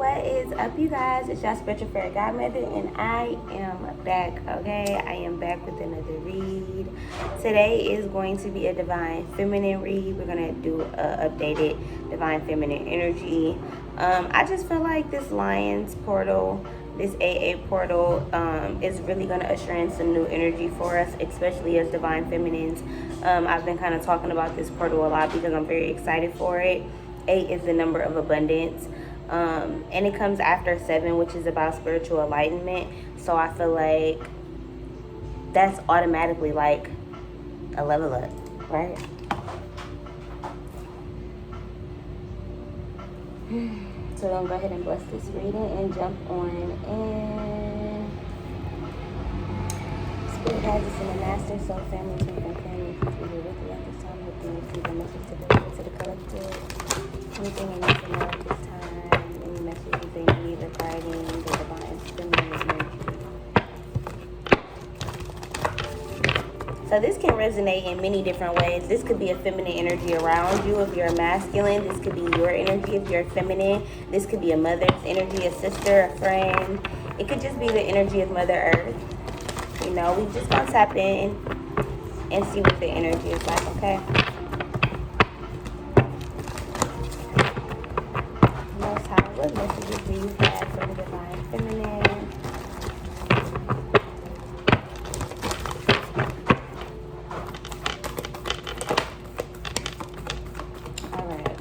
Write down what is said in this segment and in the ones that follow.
What is up, you guys? It's your spiritual fairy godmother, and I am back. Okay, I am back with another read. Today is going to be a divine feminine read. We're gonna do a updated divine feminine energy. I just feel like this Lions portal, this AA portal, is really gonna usher in some new energy for us, especially as divine feminines. I've been kind of talking about this portal a lot because I'm very excited for it. 8 is the number of abundance. And it comes after 7, which is about spiritual enlightenment. So I feel like that's automatically like a level up, right? So I'm gonna go ahead and bless this reading and jump on in. Spirit guides us in the master, soul family, twin and family. We will with you at this time, hoping you see the message to the collective. Anything you need to know at this time, any messages they need regarding the divine feminine energy. So this can resonate in many different ways. This could be a feminine energy around you if you're a masculine. This could be your energy if you're feminine. This could be a mother's energy, a sister, a friend. It could just be the energy of Mother Earth. You know, we just gonna tap in and see what the energy is like, okay? Most High, what messages do you have for the divine feminine? Alright.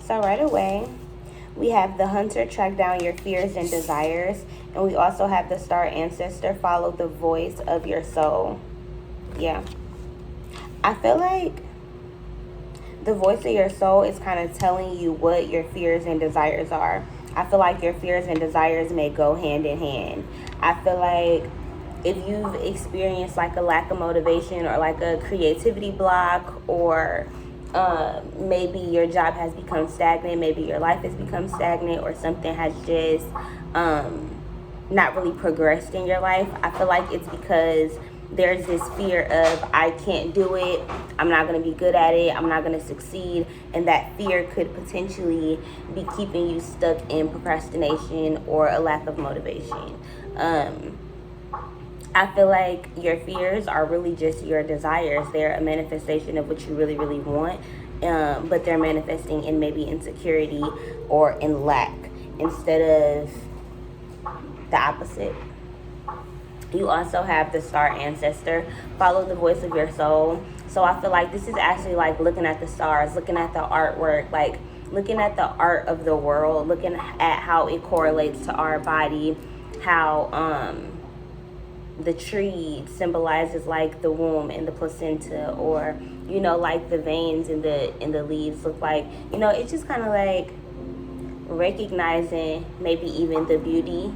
So right away, we have the hunter, track down your fears and desires. And we also have the star ancestor, follow the voice of your soul. Yeah. I feel like the voice of your soul is kind of telling you what your fears and desires are. I feel like your fears and desires may go hand in hand. I feel like if you've experienced like a lack of motivation or like a creativity block, or maybe your job has become stagnant, maybe your life has become stagnant, or something has just not really progressed in your life, I feel like it's because there's this fear of, I can't do it, I'm not going to be good at it, I'm not going to succeed, and that fear could potentially be keeping you stuck in procrastination or a lack of motivation. I feel like your fears are really just your desires. They're a manifestation of what you really, really want, but they're manifesting in maybe insecurity or in lack instead of the opposite. You also have the star ancestor, follow the voice of your soul. So I feel like this is actually like looking at the stars, looking at the artwork, like looking at the art of the world, looking at how it correlates to our body, how the tree symbolizes like the womb and the placenta, or you know, like the veins in the leaves look like, you know, it's just kind of like recognizing maybe even the beauty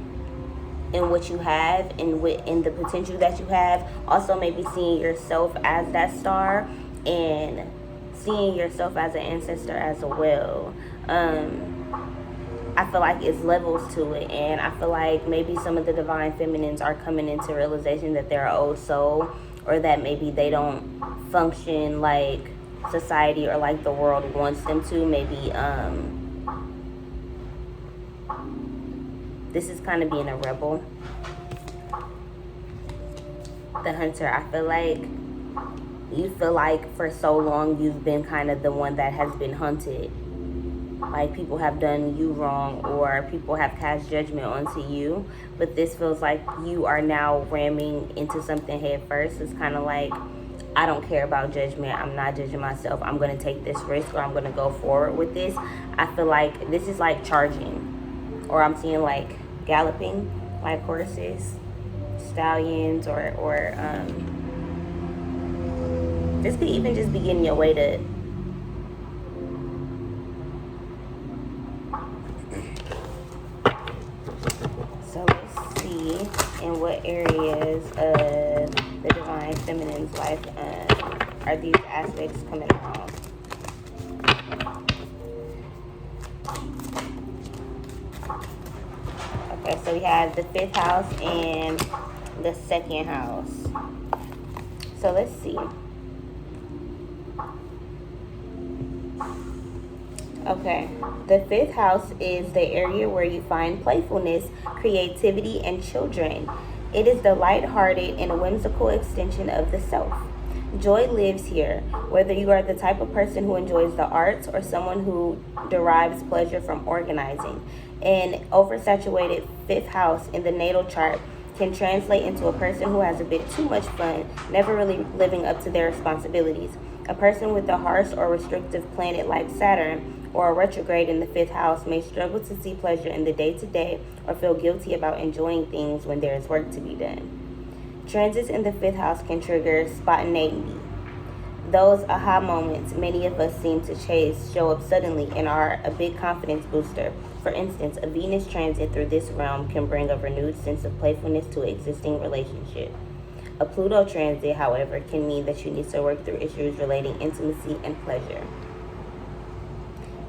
in what you have and in the potential that you have. Also maybe seeing yourself as that star and seeing yourself as an ancestor as well. I feel like it's levels to it, and I feel like maybe some of the divine feminines are coming into realization that they're an old soul, or that maybe they don't function like society or like the world wants them to. Maybe this is kind of being a rebel. The hunter, I feel like you feel like for so long you've been kind of the one that has been hunted. Like people have done you wrong, or people have cast judgment onto you. But this feels like you are now ramming into something head first. It's kind of like, I don't care about judgment. I'm not judging myself. I'm going to take this risk, or I'm going to go forward with this. I feel like this is like charging, or I'm seeing like galloping, like horses, stallions, or this could even just be getting your way to so let's see in what areas of the divine feminine's life are these aspects coming out. Okay, so we have the 5th house and the 2nd house. So let's see. Okay. The fifth house is the area where you find playfulness, creativity, and children. It is the light-hearted and whimsical extension of the self. Joy lives here, whether you are the type of person who enjoys the arts or someone who derives pleasure from organizing. An oversaturated fifth house in the natal chart can translate into a person who has a bit too much fun, never really living up to their responsibilities. A person with a harsh or restrictive planet like Saturn or a retrograde in the fifth house may struggle to see pleasure in the day to day or feel guilty about enjoying things when there is work to be done. Transits in the fifth house can trigger spontaneity. Those aha moments many of us seem to chase show up suddenly and are a big confidence booster. For instance, a Venus transit through this realm can bring a renewed sense of playfulness to an existing relationship. A Pluto transit, however, can mean that you need to work through issues relating intimacy and pleasure.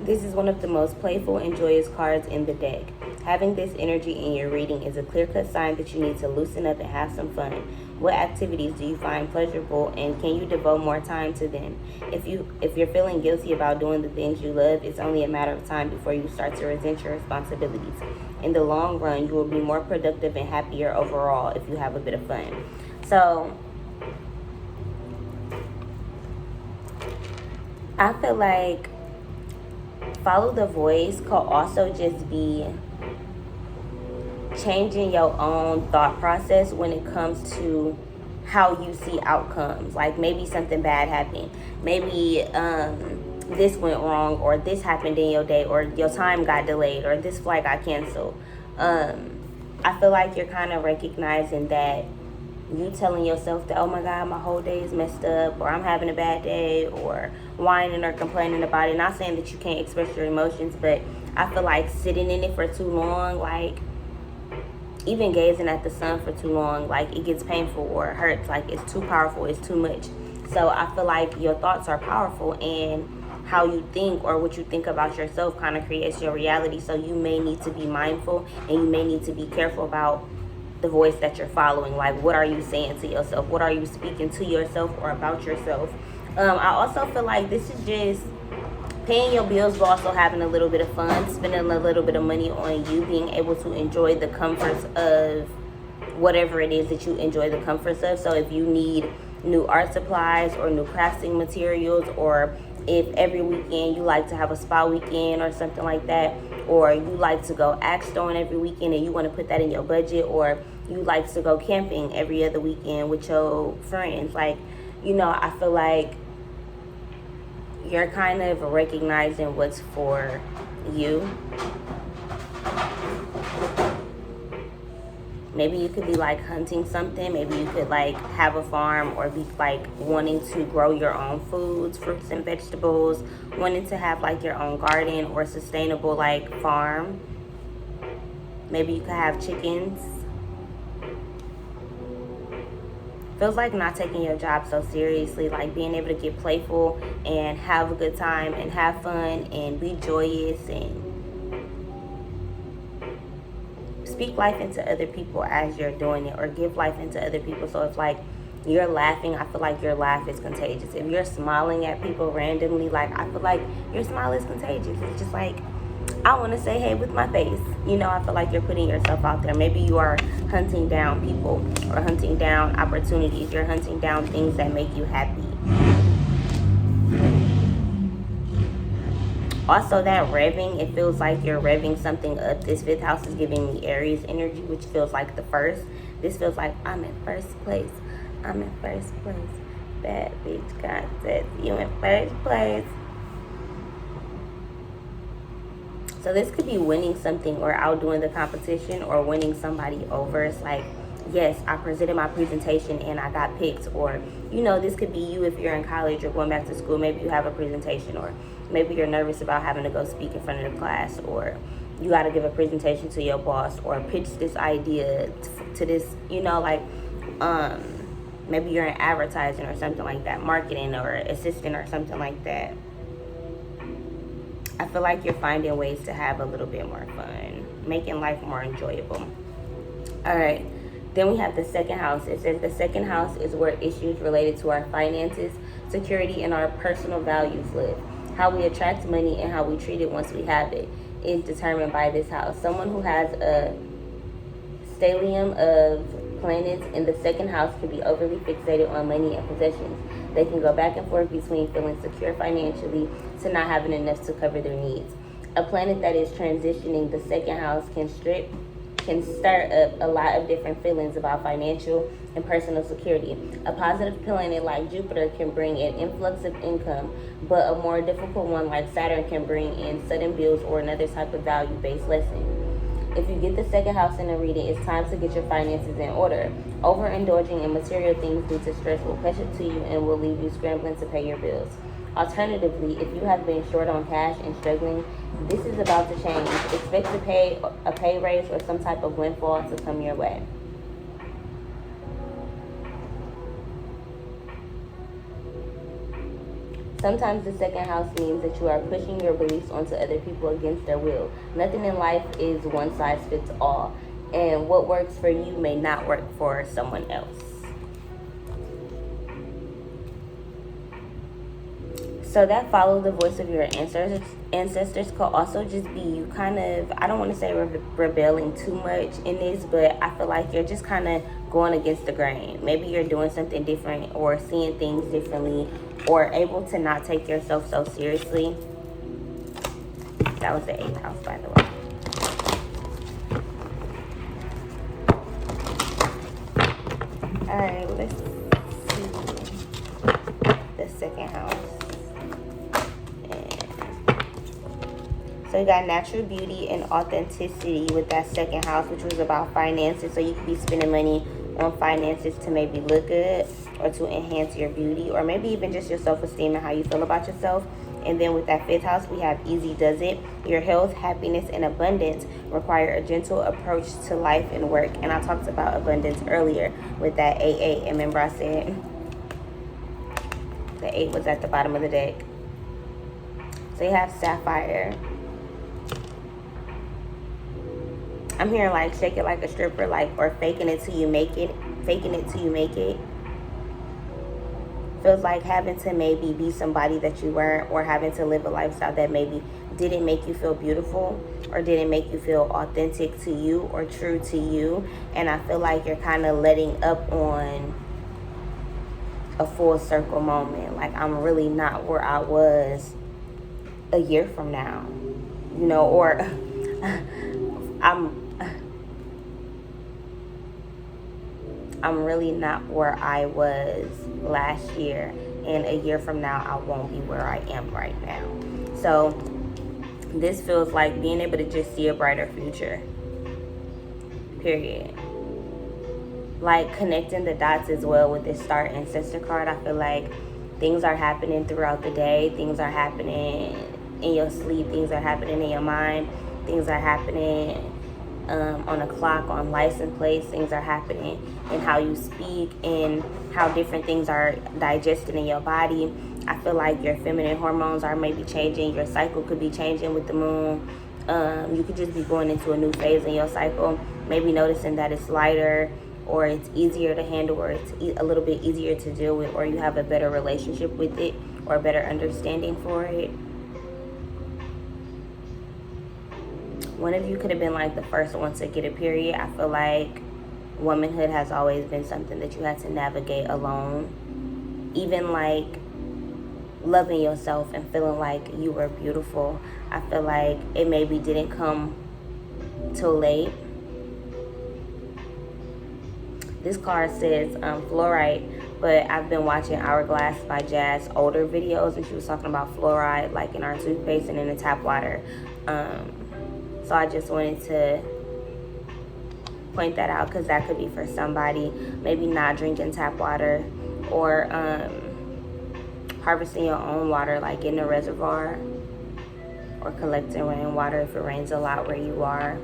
This is one of the most playful and joyous cards in the deck. Having this energy in your reading is a clear-cut sign that you need to loosen up and have some fun. What activities do you find pleasurable, and can you devote more time to them? If you're feeling guilty about doing the things you love, it's only a matter of time before you start to resent your responsibilities. In the long run, you will be more productive and happier overall if you have a bit of fun. So, I feel like follow the voice could also just be changing your own thought process when it comes to how you see outcomes. Like maybe something bad happened, maybe this went wrong, or this happened in your day, or your time got delayed, or this flight got canceled. I feel like you're kind of recognizing that you telling yourself that, oh my God, my whole day is messed up, or I'm having a bad day, or whining or complaining about it. Not saying that you can't express your emotions, but I feel like sitting in it for too long, like even gazing at the sun for too long, like it gets painful or it hurts, like it's too powerful, it's too much. So I feel like your thoughts are powerful, and how you think or what you think about yourself kind of creates your reality. So you may need to be mindful, and you may need to be careful about the voice that you're following. Like, what are you saying to yourself? What are you speaking to yourself or about yourself? I also feel like this is just paying your bills, but also having a little bit of fun, spending a little bit of money on you, being able to enjoy the comforts of whatever it is that you enjoy the comforts of. So if you need new art supplies or new crafting materials, or if every weekend you like to have a spa weekend or something like that, or you like to go axe throwing every weekend and you want to put that in your budget, or you like to go camping every other weekend with your friends, like, you know, I feel like you're kind of recognizing what's for you. Maybe you could be like hunting something. Maybe you could like have a farm, or be like wanting to grow your own foods, fruits and vegetables, wanting to have like your own garden or sustainable like farm. Maybe you could have chickens. Feels like not taking your job so seriously, like being able to get playful and have a good time and have fun and be joyous and speak life into other people as you're doing it, or give life into other people. So if like you're laughing, I feel like your laugh is contagious. If you're smiling at people randomly, like I feel like your smile is contagious. It's just like, I want to say hey with my face. You know, I feel like you're putting yourself out there. Maybe you are hunting down people or hunting down opportunities. You're hunting down things that make you happy. Also, that revving, it feels like you're revving something up. This fifth house is giving me Aries energy, which feels like the first. This feels like I'm in first place. I'm in first place. Bad bitch concept. You in first place. So this could be winning something or outdoing the competition or winning somebody over. It's like, yes, I presented my presentation and I got picked. Or, you know, this could be you if you're in college or going back to school. Maybe you have a presentation, or maybe you're nervous about having to go speak in front of the class, or you got to give a presentation to your boss, or pitch this idea to this, you know, like maybe you're in advertising or something like that, marketing or assistant or something like that. I feel like you're finding ways to have a little bit more fun, making life more enjoyable. All right. Then we have the second house. It says the second house is where issues related to our finances, security, and our personal values live. How we attract money and how we treat it once we have it is determined by this house. Someone who has a stellium of planets in the second house can be overly fixated on money and possessions. They can go back and forth between feeling secure financially to not having enough to cover their needs. A planet that is transitioning the second house can stir up a lot of different feelings about financial and personal security. A positive planet like Jupiter can bring an influx of income, but a more difficult one like Saturn can bring in sudden bills or another type of value-based lesson. If you get the second house in a reading, it's time to get your finances in order. Overindulging in material things due to stress will catch up to you and will leave you scrambling to pay your bills. Alternatively, if you have been short on cash and struggling, this is about to change. Expect to pay a pay raise or some type of windfall to come your way. Sometimes the second house means that you are pushing your beliefs onto other people against their will. Nothing in life is one size fits all, and what works for you may not work for someone else. So that follow the voice of your ancestors could also just be you kind of, I don't want to say rebelling too much in this, but I feel like you're just kind of going against the grain. Maybe you're doing something different or seeing things differently or able to not take yourself so seriously. That was the 8th house, by the way. Alright, let's see the second house. So you got natural beauty and authenticity with that second house, which was about finances. So you could be spending money on finances to maybe look good or to enhance your beauty or maybe even just your self-esteem and how you feel about yourself. And then with that 5th house, we have easy does it. Your health, happiness, and abundance require a gentle approach to life and work. And I talked about abundance earlier with that 8-8. And remember I said the 8 was at the bottom of the deck. So you have Sapphire. I'm hearing like shake it like a stripper, like, or faking it till you make it. Faking it till you make it. Feels like having to maybe be somebody that you weren't, or having to live a lifestyle that maybe didn't make you feel beautiful or didn't make you feel authentic to you or true to you. And I feel like you're kind of letting up on a full circle moment. Like, I'm really not where I was a year from now, you know, or I'm really not where I was last year, and a year from now I won't be where I am right now. So this feels like being able to just see a brighter future, period. Like connecting the dots as well with this Star Ancestor card. I feel like things are happening throughout the day. Things are happening in your sleep. Things are happening in your mind. Things are happening on a clock, on license plates. Things are happening in how you speak and how different things are digested in your body. I feel like your feminine hormones are maybe changing. Your cycle could be changing with the moon. You could just be going into a new phase in your cycle. Maybe noticing that it's lighter, or it's easier to handle, or it's a little bit easier to deal with, or you have a better relationship with it or a better understanding for it. One of you could have been like the first one to get a period. I feel like womanhood has always been something that you had to navigate alone. Even like loving yourself and feeling like you were beautiful. I feel like it maybe didn't come till late. This card says fluoride, but I've been watching Hourglass by Jazz older videos, and she was talking about fluoride like in our toothpaste and in the tap water. So I just wanted to point that out, because that could be for somebody. Maybe not drinking tap water, or harvesting your own water, like in a reservoir, or collecting rainwater if it rains a lot where you are.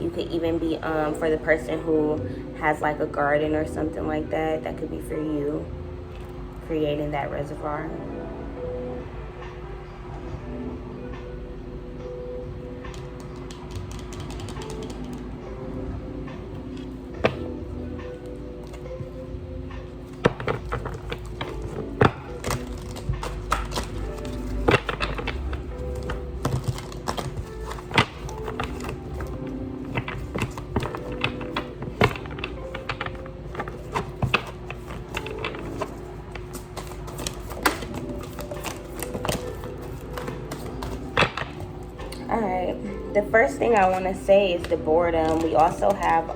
You could even be for the person who has like a garden or something like that. That could be for you, creating that reservoir. All right. The first thing I want to say is the boredom. We also have,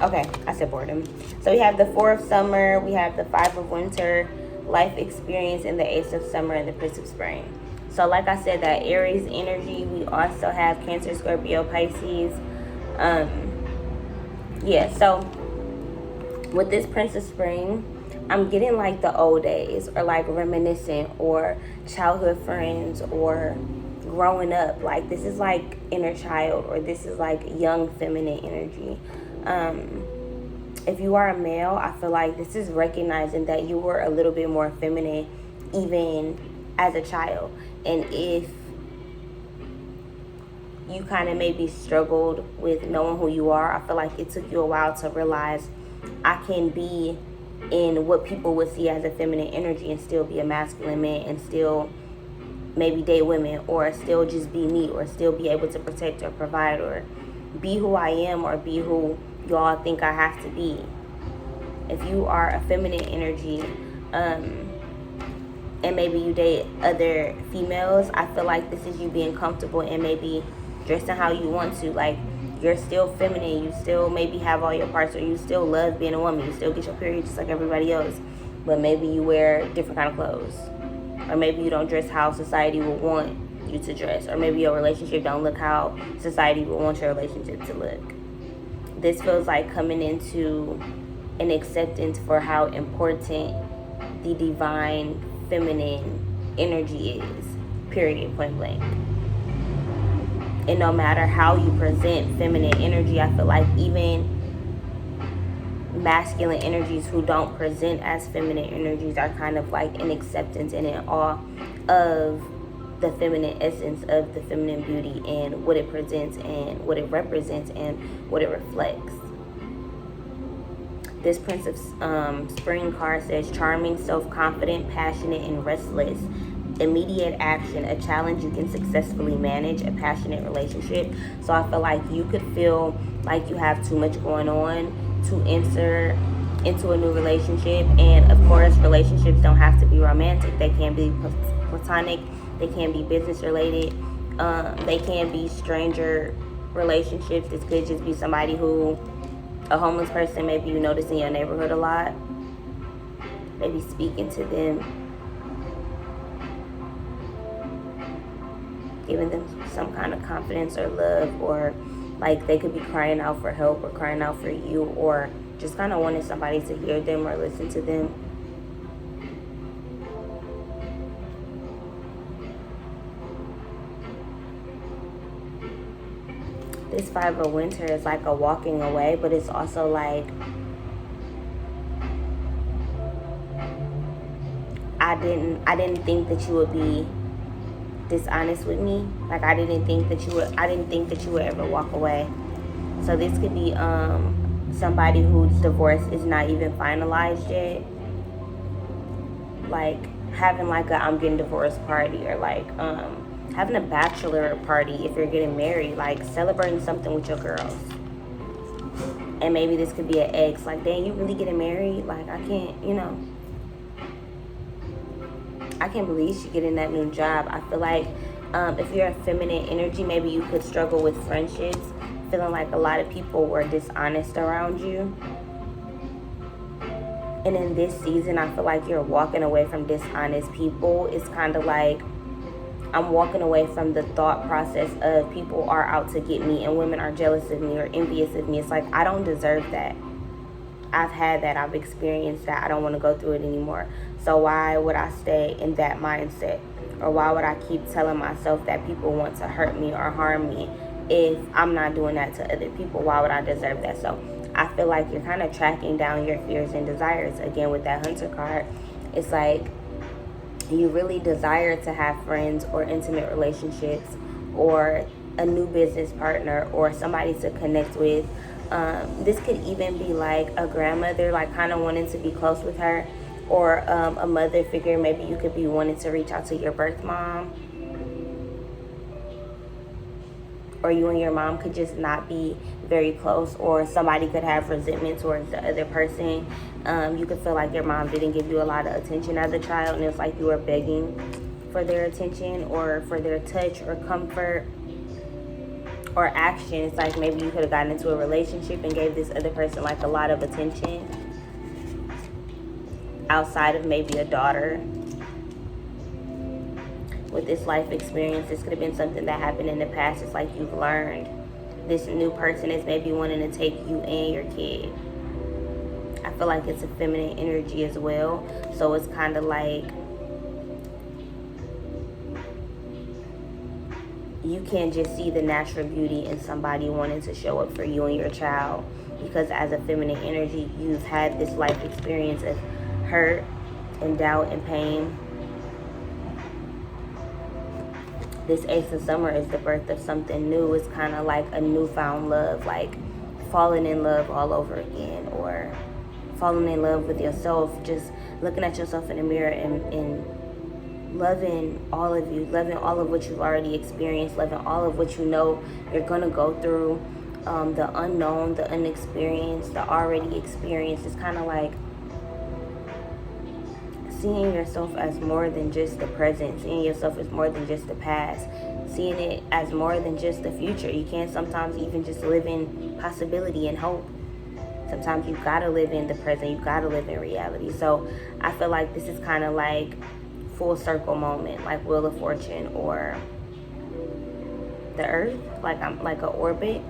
okay, I said boredom. So we have the Four of Summer, we have the Five of Winter, Life Experience, and the Ace of Summer, and the Prince of Spring. So like I said, that Aries energy. We also have Cancer, Scorpio, Pisces. Yeah, so with this Prince of Spring, I'm getting like the old days, or like reminiscent, or childhood friends, or growing up. Like this is like inner child, or this is like young feminine energy. If you are a male, I feel like this is recognizing that you were a little bit more feminine even as a child. And if you kind of maybe struggled with knowing who you are, I feel like it took you a while to realize I can be in what people would see as a feminine energy and still be a masculine man, and still maybe date women, or still just be me, or still be able to protect or provide, or be who I am, or be who y'all think I have to be. If you are a feminine energy, and maybe you date other females, I feel like this is you being comfortable and maybe dressing how you want to. Like, you're still feminine, you still maybe have all your parts, or you still love being a woman, you still get your period just like everybody else, but maybe you wear different kind of clothes, or maybe you don't dress how society would want you to dress, or maybe your relationship don't look how society would want your relationship to look. This feels like coming into an acceptance for how important the divine feminine energy is, period, point blank. And no matter how you present feminine energy, I feel like even masculine energies who don't present as feminine energies are kind of like in acceptance and in awe of the feminine essence of the feminine beauty, and what it presents, and what it represents, and what it reflects. This Prince of Spring card says charming, self-confident, passionate, and restless. Immediate action, a challenge you can successfully manage, a passionate relationship. So I feel like you could feel like you have too much going on to enter into a new relationship. And of course, relationships don't have to be romantic. They can be platonic, they can be business related, they can be stranger relationships. This could just be somebody who, a homeless person, maybe you notice in your neighborhood a lot, maybe speaking to them, giving them some kind of confidence or love, or like they could be crying out for help, or crying out for you, or just kind of wanting somebody to hear them or listen to them. This Five of Winter is like a walking away, but it's also like I didn't think that you would be dishonest with me. Like I didn't think that you would ever walk away. So this could be somebody whose divorce is not even finalized yet. Like having like a I'm getting divorced party, or like having a bachelor party if you're getting married, like celebrating something with your girls. And maybe this could be an ex, like, dang, you really getting married? Like, I can't believe she getting that new job. I feel like if you're a feminine energy, maybe you could struggle with friendships, feeling like a lot of people were dishonest around you. And in this season, I feel like you're walking away from dishonest people. It's kind of like I'm walking away from the thought process of people are out to get me, and women are jealous of me or envious of me. It's like, I don't deserve that. I've had that. I've experienced that. I don't want to go through it anymore. So why would I stay in that mindset? Or why would I keep telling myself that people want to hurt me or harm me if I'm not doing that to other people? Why would I deserve that? So I feel like you're kind of tracking down your fears and desires. Again, with that Hunter card, it's like you really desire to have friends or intimate relationships, or a new business partner, or somebody to connect with. This could even be like a grandmother, like kind of wanting to be close with her, or a mother figure. Maybe you could be wanting to reach out to your birth mom, or you and your mom could just not be very close, or somebody could have resentment towards the other person. You could feel like your mom didn't give you a lot of attention as a child, and it's like you were begging for their attention or for their touch or comfort. or action. It's like maybe you could have gotten into a relationship and gave this other person like a lot of attention outside of maybe a daughter. With this life experience, this could have been something that happened in the past. It's like you've learned. This new person is maybe wanting to take you and your kid. I feel like it's a feminine energy as well. So it's kind of like you can't just see the natural beauty in somebody wanting to show up for you and your child, because as a feminine energy, you've had this life experience of hurt and doubt and pain. This Ace of Summer is the birth of something new. It's kind of like a newfound love, like falling in love all over again, or falling in love with yourself, just looking at yourself in the mirror and loving all of you, loving all of what you've already experienced, loving all of what you know you're going to go through, the unknown, the unexperienced, the already experienced. It's kind of like seeing yourself as more than just the present, seeing yourself as more than just the past, seeing it as more than just the future. You can't sometimes even just live in possibility and hope. Sometimes you gotta live in the present, you gotta live in reality. So I feel like this is kind of like full circle moment, like Wheel of Fortune or the Earth, like I'm like an orbit,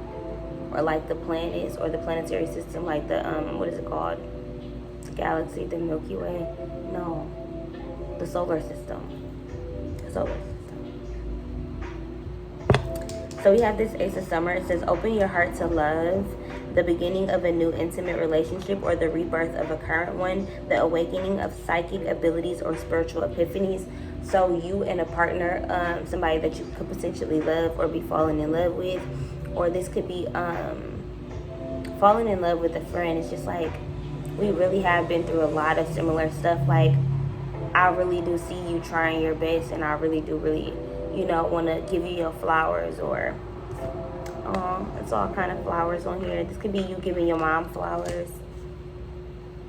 or like the planets or the planetary system, like the what is it called? The galaxy, the Milky Way. No, the solar system. Solar system. So we have this Ace of Summer. It says, open your heart to love, the beginning of a new intimate relationship or the rebirth of a current one, the awakening of psychic abilities or spiritual epiphanies. So you and a partner, somebody that you could potentially love or be falling in love with, or this could be falling in love with a friend. It's just like, we really have been through a lot of similar stuff. Like, I really do see you trying your best, and I really do want to give you your flowers, or it's all kind of flowers on here. This could be you giving your mom flowers.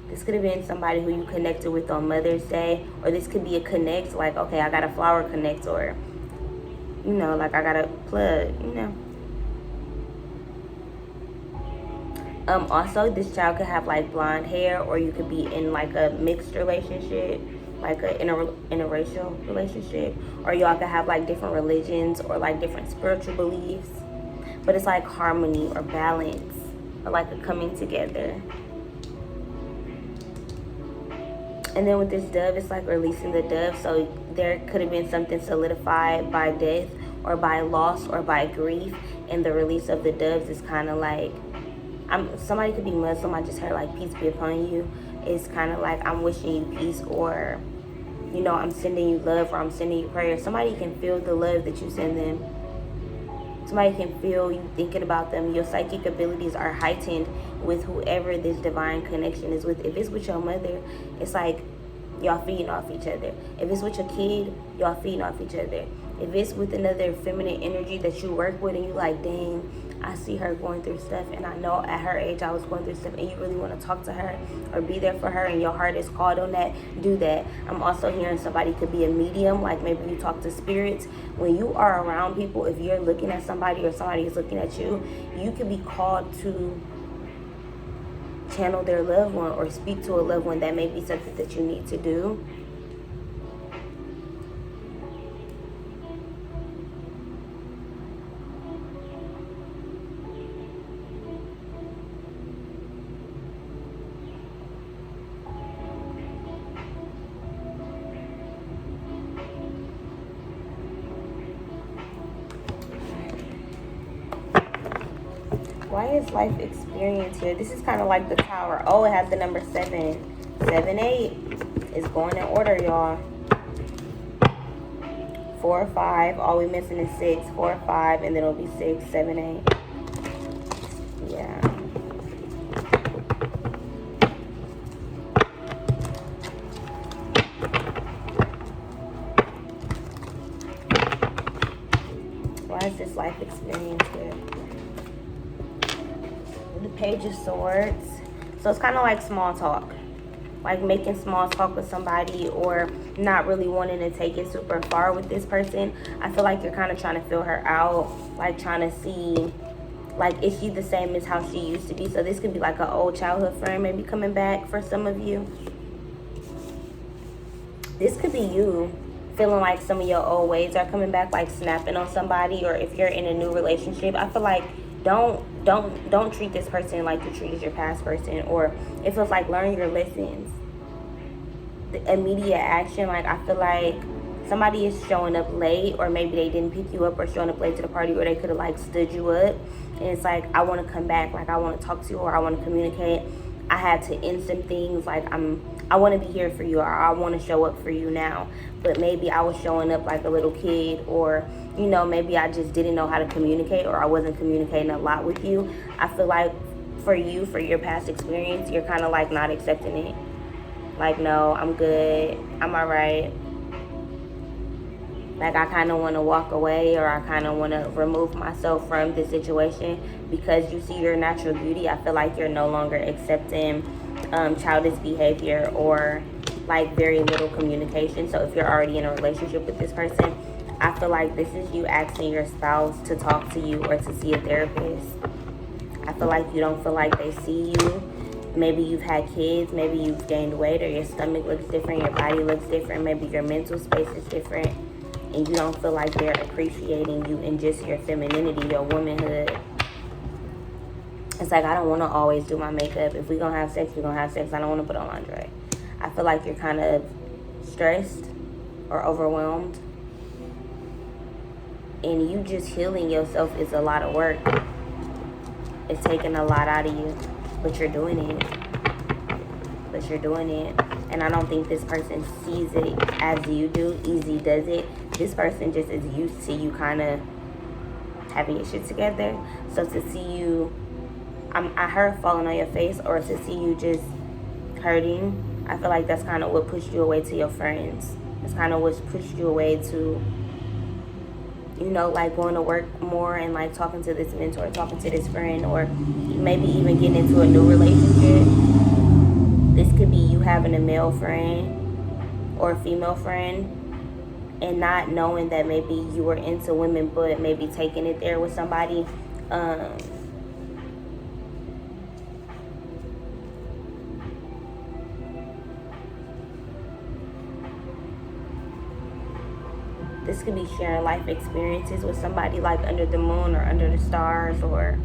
This could have been somebody who you connected with on Mother's Day, or this could be a connect, like, okay, I got a flower connect, or, like I got a plug, Also, this child could have like blonde hair, or you could be in like a mixed relationship, like a interracial relationship, or y'all could have like different religions or like different spiritual beliefs. But it's like harmony or balance, or like a coming together. And then with this dove, it's like releasing the dove. So there could have been something solidified by death or by loss or by grief, and the release of the doves is kind of like, somebody could be Muslim. I just heard like peace be upon you. It's kind of like I'm wishing you peace, or I'm sending you love, or I'm sending you prayer. Somebody can feel the love that you send them. Somebody can feel you thinking about them. Your psychic abilities are heightened with whoever this divine connection is with. If it's with your mother, it's like y'all feeding off each other. If it's with your kid, y'all feeding off each other. If it's with another feminine energy that you work with, and you like, dang, I see her going through stuff, and I know at her age I was going through stuff, and you really want to talk to her or be there for her, and your heart is called on that, do that. I'm also hearing somebody could be a medium, like maybe you talk to spirits. When you are around people, if you're looking at somebody or somebody is looking at you, you could be called to channel their loved one or speak to a loved one. That may be something that you need to do. Why is life experience here? This is kind of like the Tower. Oh, it has the number 7. 7, 8 is going in order, y'all. 4, 5. All we missing is 6. 4, 5, and then it'll be 6, 7, 8. Yeah. Why is this life experience here? The Page of Swords. So it's kind of like small talk, like making small talk with somebody, or not really wanting to take it super far with this person. I feel like you're kind of trying to feel her out, like trying to see, like, is she the same as how she used to be? So this could be like an old childhood friend maybe coming back for some of you. This could be you feeling like some of your old ways are coming back, like snapping on somebody, or if you're in a new relationship, I feel like don't treat this person like you treated your past person, or it feels like learn your lessons. The immediate action, like I feel like somebody is showing up late, or maybe they didn't pick you up, or showing up late to the party, or they could have like stood you up, and it's like, I want to come back, like I want to talk to you, or I want to communicate. I had to end some things, like I want to be here for you, or I want to show up for you now. But maybe I was showing up like a little kid, or you know, maybe I just didn't know how to communicate, or I wasn't communicating a lot with you. I feel like for you, for your past experience, you're kind of like not accepting it. Like, no, I'm good, I'm all right. Like, I kind of want to walk away, or I kind of want to remove myself from this situation because you see your natural beauty. I feel like you're no longer accepting childish behavior or like very little communication. So if you're already in a relationship with this person, I feel like this is you asking your spouse to talk to you or to see a therapist. I feel like you don't feel like they see you. Maybe you've had kids, maybe you've gained weight, or your stomach looks different, your body looks different, maybe your mental space is different, and you don't feel like they're appreciating you in just your femininity, your womanhood. It's like, I don't want to always do my makeup. If we're going to have sex, we're going to have sex. I don't want to put on lingerie. I feel like you're kind of stressed or overwhelmed, and you just healing yourself is a lot of work. It's taking a lot out of you, but you're doing it. And I don't think this person sees it as you do. Easy does it. This person just is used to you kind of having your shit together. So to see you, I heard falling on your face, or to see you just hurting, I feel like that's kind of what pushed you away to your friends. It's kind of what pushed you away to, you know, like going to work more and like talking to this mentor, talking to this friend, or maybe even getting into a new relationship. This could be you having a male friend or a female friend and not knowing that maybe you were into women, but maybe taking it there with somebody. This could be sharing life experiences with somebody, like under the moon or under the stars, or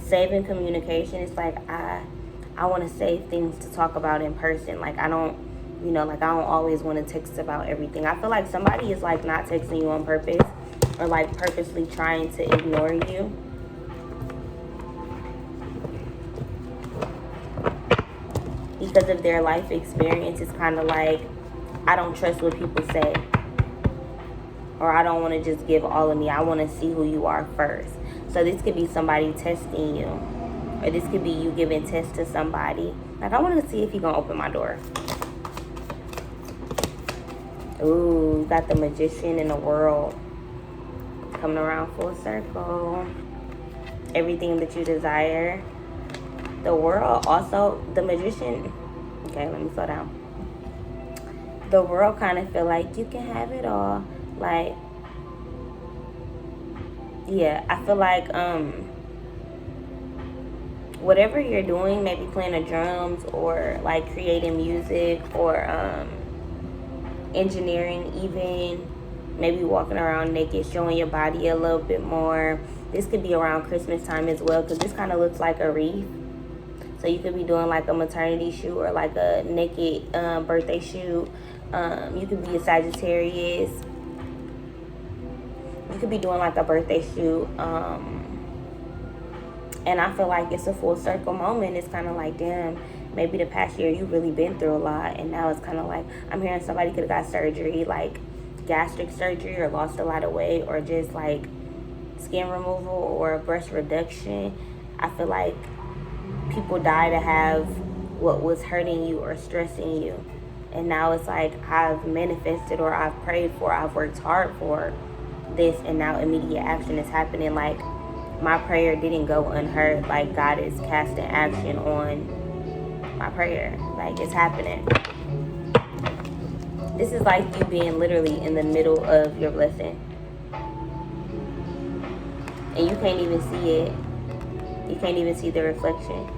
saving communication. It's like, I want to save things to talk about in person. Like, I don't, you know, like I don't always want to text about everything. I feel like somebody is like not texting you on purpose, or like purposely trying to ignore you. Because of their life experience. It's kind of like, I don't trust what people say, or I don't want to just give all of me. I want to see who you are first. So this could be somebody testing you, or this could be you giving tests to somebody. Like, I want to see if he's gonna open my door. Ooh, got the Magician in the World coming around full circle. Everything that you desire. The World also, the Magician. Okay, let me slow down. The World kind of feel like you can have it all. Like, yeah, I feel like whatever you're doing, maybe playing the drums, or like creating music, or engineering, even maybe walking around naked, showing your body a little bit more. This could be around Christmas time as well, because this kind of looks like a wreath. So you could be doing like a maternity shoot, or like a naked birthday shoot. You could be a Sagittarius. You could be doing like a birthday shoot. And I feel like it's a full circle moment. It's kind of like, damn, maybe the past year you've really been through a lot. And now it's kind of like, I'm hearing somebody could have got surgery, like gastric surgery, or lost a lot of weight, or just like skin removal or breast reduction. I feel like people die to have what was hurting you or stressing you. And now it's like, I've manifested, or I've prayed for, I've worked hard for this, and now immediate action is happening. Like, my prayer didn't go unheard. Like, God is casting action on my prayer. Like, it's happening. This is like you being literally in the middle of your blessing. And you can't even see it. You can't even see the reflection.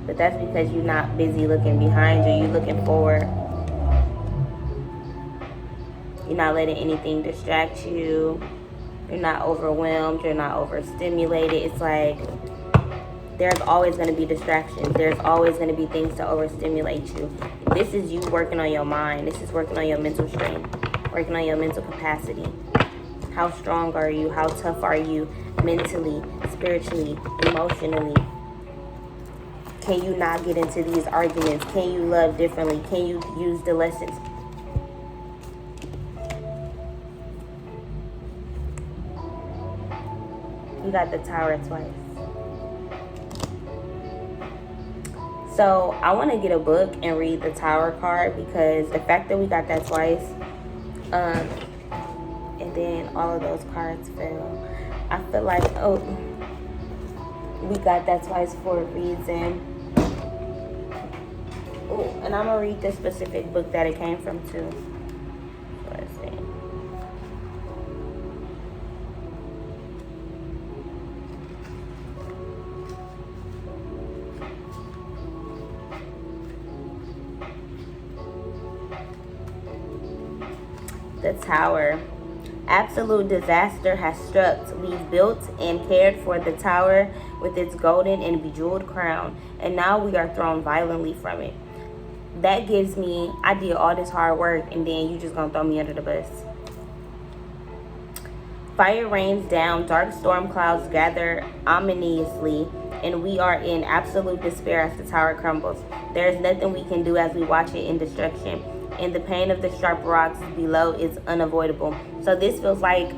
But that's because you're not busy looking behind you. You're looking forward. You're not letting anything distract you. You're not overwhelmed. You're not overstimulated. It's like there's always going to be distractions. There's always going to be things to overstimulate you. This is you working on your mind. This is working on your mental strength, working on your mental capacity. How strong are you? How tough are you mentally, spiritually, emotionally? Can you not get into these arguments? Can you love differently? Can you use the lessons? You got the Tower twice. So I want to get a book and read the Tower card, because the fact that we got that twice, and then all of those cards fell. I feel like, oh, we got that twice for a reason. Oh, and I'm gonna read the specific book that it came from too. Let's see. The Tower. Absolute disaster has struck. We've built and cared for the tower with its golden and bejeweled crown, and now we are thrown violently from it. That gives me, I did all this hard work, and then you just gonna throw me under the bus. Fire rains down, dark storm clouds gather ominously, and we are in absolute despair as the tower crumbles. There is nothing we can do as we watch it in destruction, and the pain of the sharp rocks below is unavoidable. So this feels like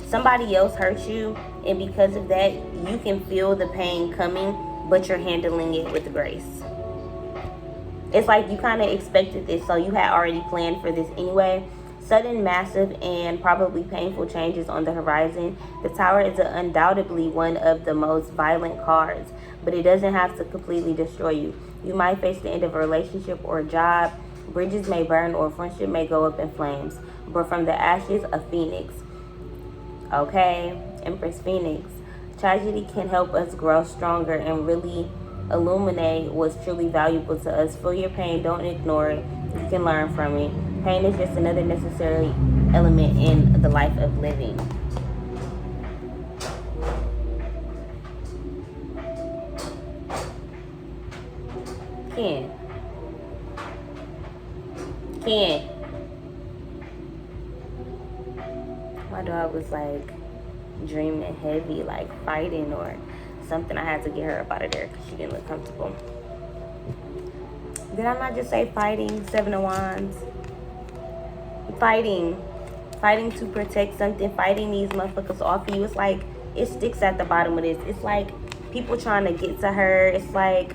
somebody else hurt you, and because of that, you can feel the pain coming, but you're handling it with grace. It's like you kind of expected this, so you had already planned for this anyway. Sudden, massive, and probably painful changes on the horizon. The Tower is undoubtedly one of the most violent cards, but it doesn't have to completely destroy you. You might face the end of a relationship or a job. Bridges may burn, or friendship may go up in flames. But from the ashes, a phoenix. Okay, Empress Phoenix. Tragedy can help us grow stronger and really illuminate what's truly valuable to us. Feel your pain, don't ignore it. You can learn from it. Pain is just another necessary element in the life of living. Ken. My dog was like dreaming heavy, like fighting or something. I had to get her up out of there because she didn't look comfortable. Did I not just say fighting? Seven of Wands. Fighting to protect something, fighting these motherfuckers off of you. It's like it sticks at the bottom of this. It's like people trying to get to her. It's like,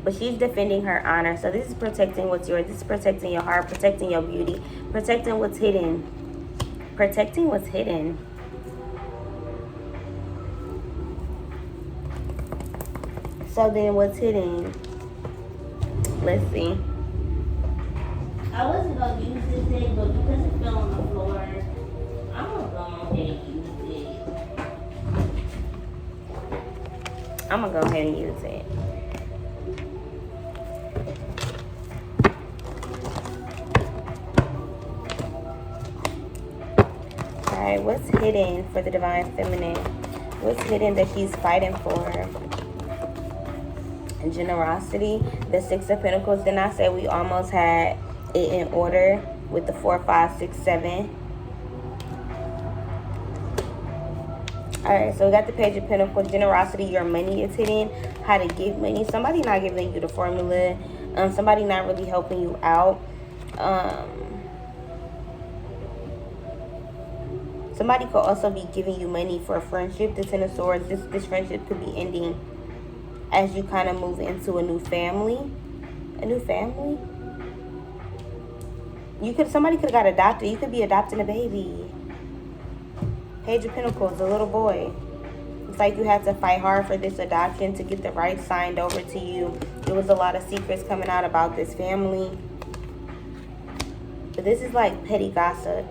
but she's defending her honor. So this is protecting what's yours. This is protecting your heart, protecting your beauty, protecting what's hidden. Protecting what's hidden. So then what's hidden? Let's see. I wasn't going to use this thing, but because it fell on the floor, I'm going to go ahead and use it. I'm going to go ahead and use it. Alright, what's hidden for the Divine Feminine? What's hidden that she's fighting for? Generosity, the Six of Pentacles. Then I said we almost had it in order with the 4, 5, 6, 7. Alright, so we got the Page of Pentacles. Generosity, your money is hidden. How to give money. Somebody not giving you the formula. Somebody not really helping you out. Somebody could also be giving you money for a friendship. The Ten of Swords. This friendship could be ending as you kind of move into a new family. A new family? Somebody could have got adopted. You could be adopting a baby. Page of Pentacles, a little boy. It's like you had to fight hard for this adoption to get the rights signed over to you. There was a lot of secrets coming out about this family. But this is like petty gossip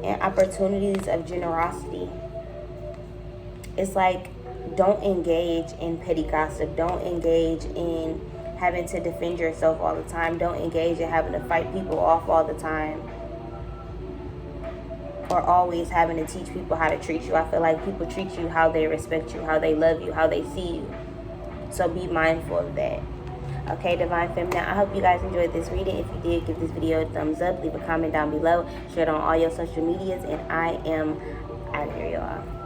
and opportunities of generosity. It's like, don't engage in petty gossip. Don't engage in having to defend yourself all the time. Don't engage in having to fight people off all the time. Or always having to teach people how to treat you. I feel like people treat you how they respect you, how they love you, how they see you. So be mindful of that. Okay, Divine Feminine, I hope you guys enjoyed this reading. If you did, give this video a thumbs up. Leave a comment down below. Share it on all your social medias. And I am out of here, y'all.